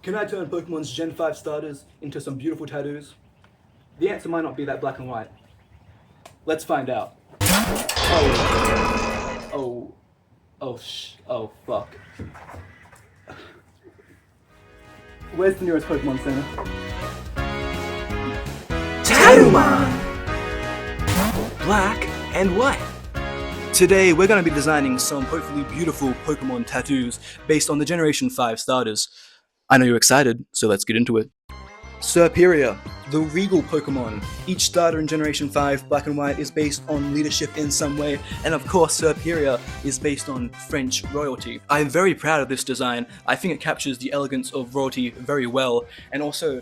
Can I turn Pokemon's Gen 5 starters into some beautiful tattoos? The answer might not be that black and white. Let's find out. Oh, fuck. Where's the nearest Pokemon Center? Tattoo-man! Black and white. Today we're going to be designing some hopefully beautiful Pokemon tattoos based on the Generation 5 starters. I know you're excited, so let's get into it. Serperior, the regal Pokemon. Each starter in Generation 5 Black and White is based on leadership in some way, and of course Serperior is based on French royalty. I'm very proud of this design. I think it captures the elegance of royalty very well, and also,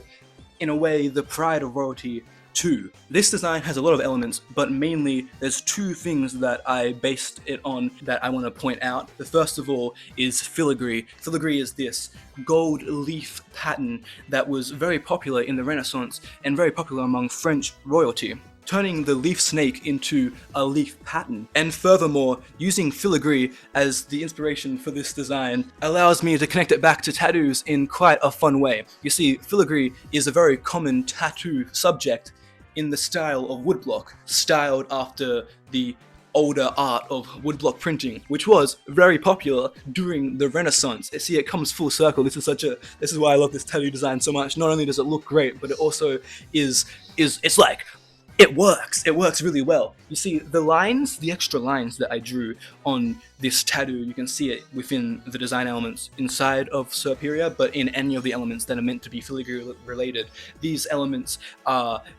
in a way, the pride of royalty too. This design has a lot of elements, but mainly there's two things that I based it on that I want to point out. The first of all is filigree. Filigree is this gold leaf pattern that was very popular in the Renaissance and very popular among French royalty, turning the leaf snake into a leaf pattern. And furthermore, using filigree as the inspiration for this design allows me to connect it back to tattoos in quite a fun way. You see, filigree is a very common tattoo subject in the style of woodblock, styled after the older art of woodblock printing, which was very popular during the Renaissance. See, it comes full circle. This is why I love this tattoo design so much. Not only does it look great, but it also it's like, it works really well. You see, the extra lines that I drew on this tattoo, you can see it within the design elements inside of Serperior, but in any of the elements that are meant to be filigree related. These elements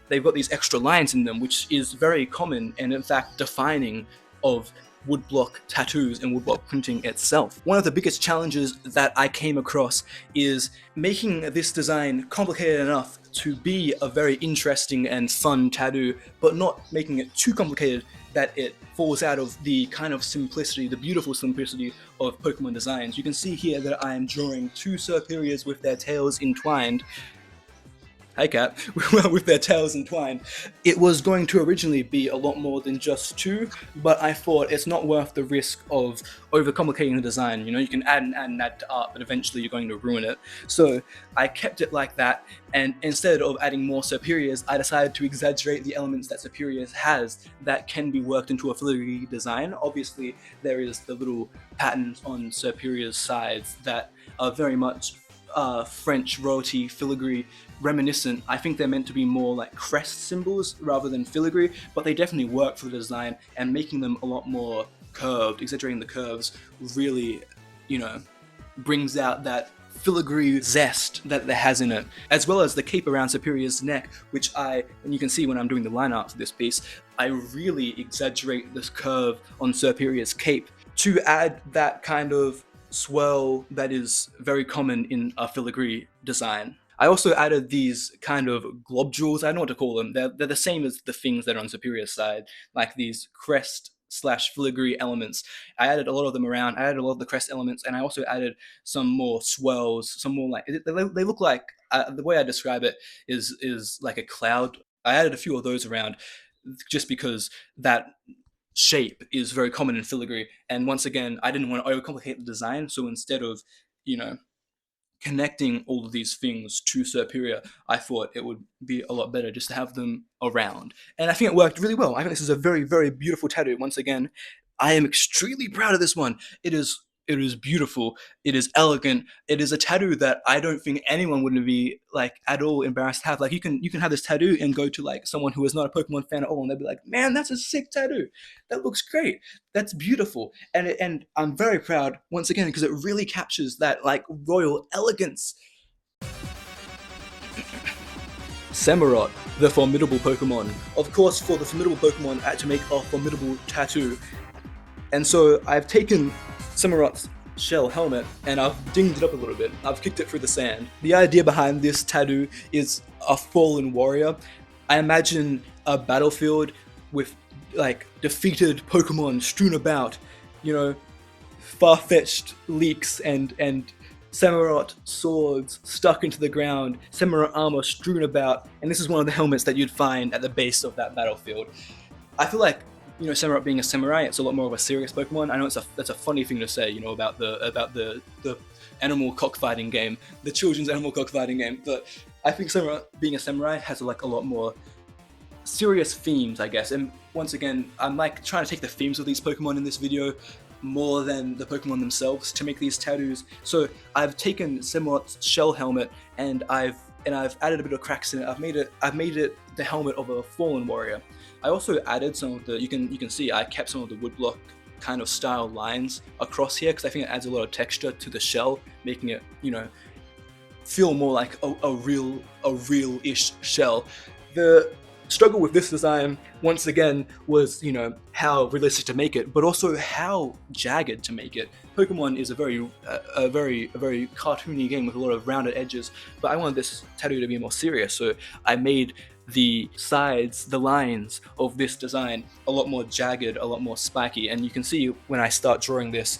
they've got these extra lines in them, which is very common and in fact defining of woodblock tattoos and woodblock printing itself. One of the biggest challenges that I came across is making this design complicated enough to be a very interesting and fun tattoo, but not making it too complicated that it falls out of the kind of simplicity, the beautiful simplicity of Pokemon designs. You can see here that I am drawing two Serperiors with their tails entwined. Hi Cat, with their tails entwined. It was going to originally be a lot more than just two, but I thought it's not worth the risk of overcomplicating the design. You know, you can add and add to art, but eventually you're going to ruin it. So I kept it like that, and instead of adding more Serperiors, I decided to exaggerate the elements that Serperiors has that can be worked into a filigree design. Obviously, there is the little patterns on Serperior's sides that are very much French royalty filigree reminiscent. I think they're meant to be more like crest symbols rather than filigree, but they definitely work for the design, and making them a lot more curved, exaggerating the curves, really, you know, brings out that filigree zest that it has in it, as well as the cape around Serperior's neck, which and you can see when I'm doing the line art for this piece, I really exaggerate this curve on Serperior's cape to add that kind of swirl that is very common in a filigree design. I also added these kind of globules, I don't know what to call them, they're the same as the things that are on Serperior's side, like these crest / filigree elements. I added a lot of them around, I added a lot of the crest elements, and I also added some more swirls, some more like, they look like, the way I describe it is like a cloud. I added a few of those around just because that shape is very common in filigree, and once again, I didn't want to overcomplicate the design, so instead of, you know, connecting all of these things to Serperior, I thought it would be a lot better just to have them around. And I think it worked really well. I think this is a very, very beautiful tattoo. Once again, I am extremely proud of this one. It is beautiful, it is elegant, it is a tattoo that I don't think anyone would be like at all embarrassed to have. Like, you can have this tattoo and go to like someone who is not a Pokemon fan at all, and they'll be like, man, that's a sick tattoo, that looks great, that's beautiful. And I'm very proud once again because it really captures that like royal elegance. Samurott, the formidable Pokemon. Of course, for the formidable Pokemon, I had to make a formidable tattoo. And so I've taken Samurott's shell helmet and I've dinged it up a little bit. I've kicked it through the sand. The idea behind this tattoo is a fallen warrior. I imagine a battlefield with like defeated Pokemon strewn about, you know, far-fetched leeks and Samurott swords stuck into the ground, Samurott armor strewn about, and this is one of the helmets that you'd find at the base of that battlefield. I feel like, you know, Samurott being a samurai, it's a lot more of a serious Pokemon. I know that's a funny thing to say, you know, about the animal cockfighting game, the children's animal cockfighting game. But I think being a samurai has like a lot more serious themes, I guess. And once again, I'm like trying to take the themes of these Pokemon in this video more than the Pokemon themselves to make these tattoos. So I've taken Samurot's shell helmet and I've added a bit of cracks in it. I've made it the helmet of a fallen warrior. I also added some of the, you can see I kept some of the woodblock kind of style lines across here because I think it adds a lot of texture to the shell, making it, you know, feel more like a real-ish shell. The struggle with this design, once again, was, you know, how realistic to make it, but also how jagged to make it. Pokemon is a very cartoony game with a lot of rounded edges, but I wanted this tattoo to be more serious, so I made the sides, the lines of this design a lot more jagged, a lot more spiky, and you can see when I start drawing this,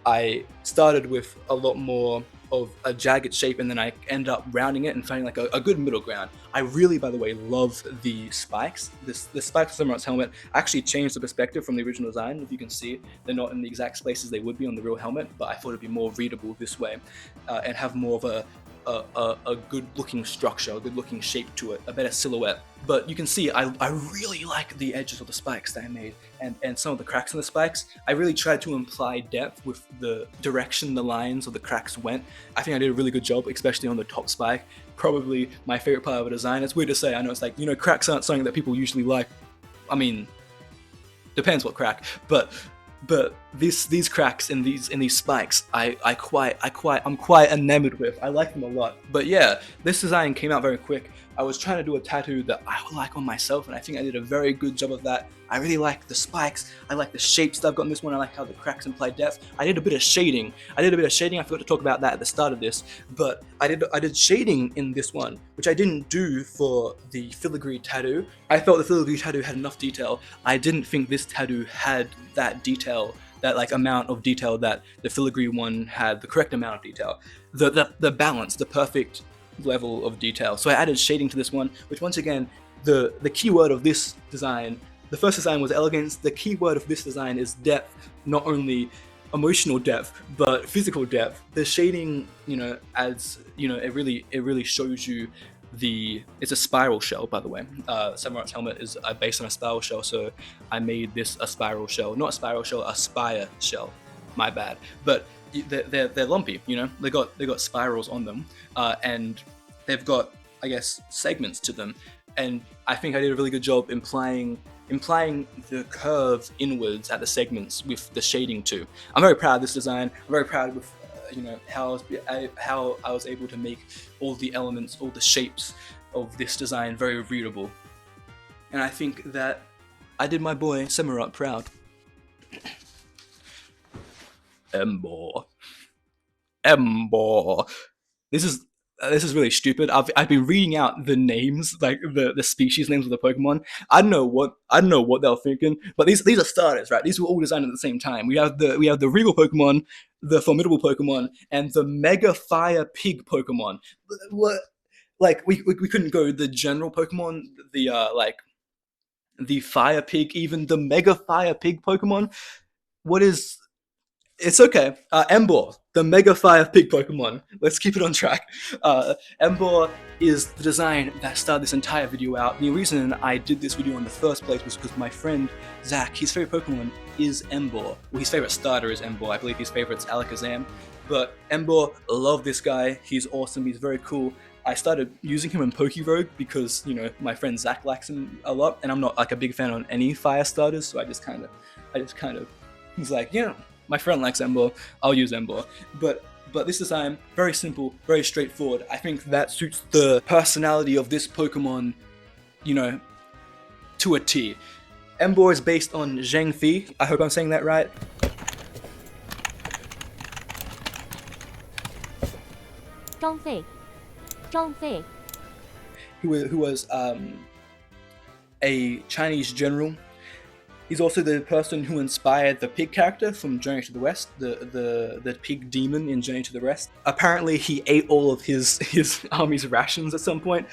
I started with a lot more of a jagged shape and then I end up rounding it and finding like a good middle ground. I really, by the way, love the spikes. The spikes of Samurot's helmet actually changed the perspective from the original design. If you can see, they're not in the exact places they would be on the real helmet, but I thought it'd be more readable this way and have more of a good looking structure, a good looking shape to it, a better silhouette. But you can see I really like the edges of the spikes that I made and some of the cracks in the spikes. I really tried to imply depth with the direction the lines of the cracks went. I think I did a really good job, especially on the top spike. Probably my favorite part of a design. It's weird to say, I know it's like, you know, cracks aren't something that people usually like. I mean, depends what crack, but these cracks in these spikes, I'm quite enamored with. I like them a lot. But yeah, this design came out very quick. I was trying to do a tattoo that I would like on myself, and I think I did a very good job of that. I really like the spikes. I like the shapes that I've got in this one. I like how the cracks imply depth. I did a bit of shading. I forgot to talk about that at the start of this, but I did shading in this one, which I didn't do for the filigree tattoo. I felt the filigree tattoo had enough detail. I didn't think this tattoo had that detail, that like amount of detail that the filigree one had, the correct amount of detail, the balance, the perfect level of detail. So I added shading to this one, which once again, the keyword of this design, the first design was elegance, the keyword of this design is depth, not only emotional depth, but physical depth. The shading, you know, adds, you know, it really shows you it's a spiral shell, by the way. Samurot's helmet is based on a spiral shell, so I made this a spiral shell. Not a spiral shell, a spire shell. My bad. But they're lumpy, you know. They got spirals on them, and they've got, I guess, segments to them. And I think I did a really good job implying the curve inwards at the segments with the shading too. I'm very proud of this design. I'm very proud with you know, how I was able to make all the elements, all the shapes of this design very readable. And I think that I did my boy Samurot proud. Emboar. This is really stupid. I've been reading out the names, like the species names of the Pokemon. I don't know what they were thinking, but these are starters, right? These were all designed at the same time. We have the Regal Pokemon, the Formidable Pokemon, and the Mega Fire Pig Pokemon. What? Like we couldn't go the general Pokemon, the Fire Pig, even the Mega Fire Pig Pokemon. It's okay. Emboar, the Mega Fire Pig Pokemon. Let's keep it on track. Emboar is the design that started this entire video out. The reason I did this video in the first place was because my friend Zach, his favorite Pokemon is Emboar. Well, his favorite starter is Emboar. I believe his favorite's Alakazam. But Emboar, love this guy. He's awesome. He's very cool. I started using him in Pokerogue because, you know, my friend Zach likes him a lot, and I'm not like a big fan on any fire starters, so I just kind of was like, yeah, my friend likes Emboar, I'll use Emboar. But this design, very simple, very straightforward. I think that suits the personality of this Pokemon, you know, to a T. Emboar is based on Zheng Fi. I hope I'm saying that right. Zhang Fei. Who was a Chinese general. He's also the person who inspired the pig character from Journey to the West, the pig demon in Journey to the West. Apparently he ate all of his army's rations at some point,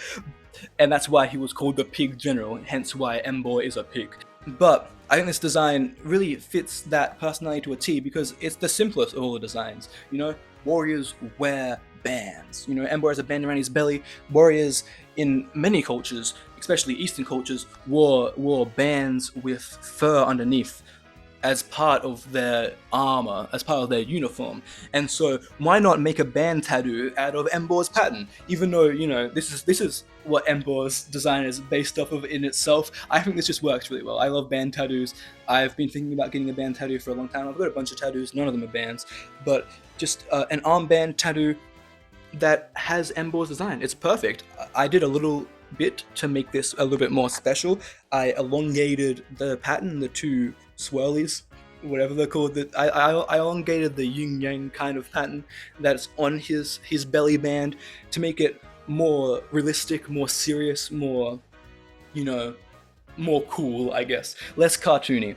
and that's why he was called the pig general, hence why Emboar is a pig. But I think this design really fits that personality to a T because it's the simplest of all the designs. You know, warriors wear bands. You know, Ember has a band around his belly. Warriors in many cultures, especially Eastern cultures, wore bands with fur underneath as part of their armor, as part of their uniform. And so why not make a band tattoo out of Embor's pattern? Even though, you know, this is what Embor's design is based off of in itself, I think this just works really well. I love band tattoos. I've been thinking about getting a band tattoo for a long time. I've got a bunch of tattoos, none of them are bands, but just an armband tattoo that has Embor's design. It's perfect. I did a little bit to make this a little bit more special. I elongated the pattern, the two swirlies, whatever they're called. I elongated the yin yang kind of pattern that's on his belly band to make it more realistic, more serious, more, you know, more cool, I guess, less cartoony.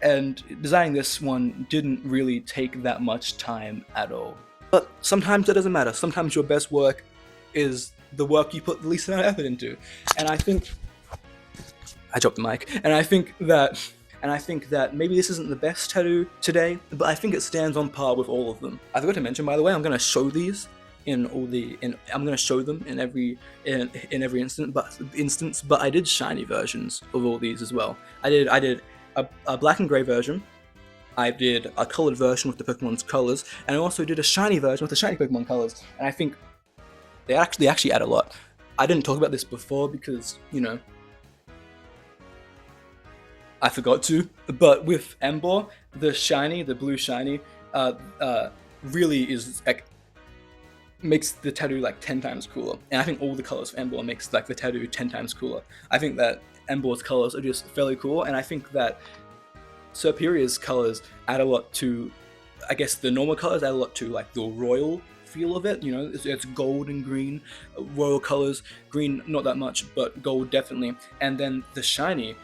And designing this one didn't really take that much time at all. But sometimes it doesn't matter. Sometimes your best work is the work you put the least amount of effort into. And I think I dropped the mic. And I think that maybe this isn't the best tattoo today, but I think it stands on par with all of them. I forgot to mention, by the way, I'm going to show these I'm going to show them in every instance. But I did shiny versions of all these as well. I did a black and gray version. I did a colored version with the Pokemon's colors, and I also did a shiny version with the shiny Pokemon colors. And I think they actually add a lot. I didn't talk about this before because, you know, I forgot to. But with Ember, the blue shiny, really is like makes the tattoo like 10 times cooler. And I think all the colors of Ember makes like the tattoo 10 times cooler. I think that Ember's colors are just fairly cool, and I think that Serperia's colors add a lot to, I guess the normal colors add a lot to like the royal feel of it. You know, it's gold and green, royal colors, green not that much, but gold definitely. And then the shiny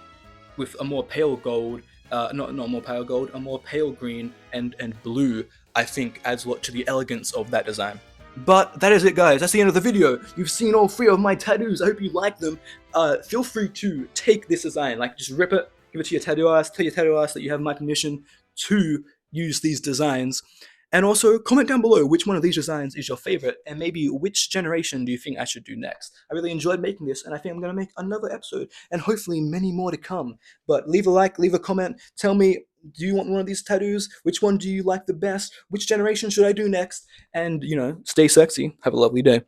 with a more pale gold, not more pale gold, a more pale green and blue, I think adds a lot to the elegance of that design. But that is it, guys. That's the end of the video. You've seen all 3 of my tattoos. I hope you like them. Feel free to take this design, like just rip it, give it to your tattoo artist, tell your tattoo artist that you have my permission to use these designs. And also, comment down below which one of these designs is your favorite, and maybe which generation do you think I should do next. I really enjoyed making this, and I think I'm going to make another episode, and hopefully many more to come. But leave a like, leave a comment, tell me, do you want one of these tattoos? Which one do you like the best? Which generation should I do next? And, you know, stay sexy. Have a lovely day.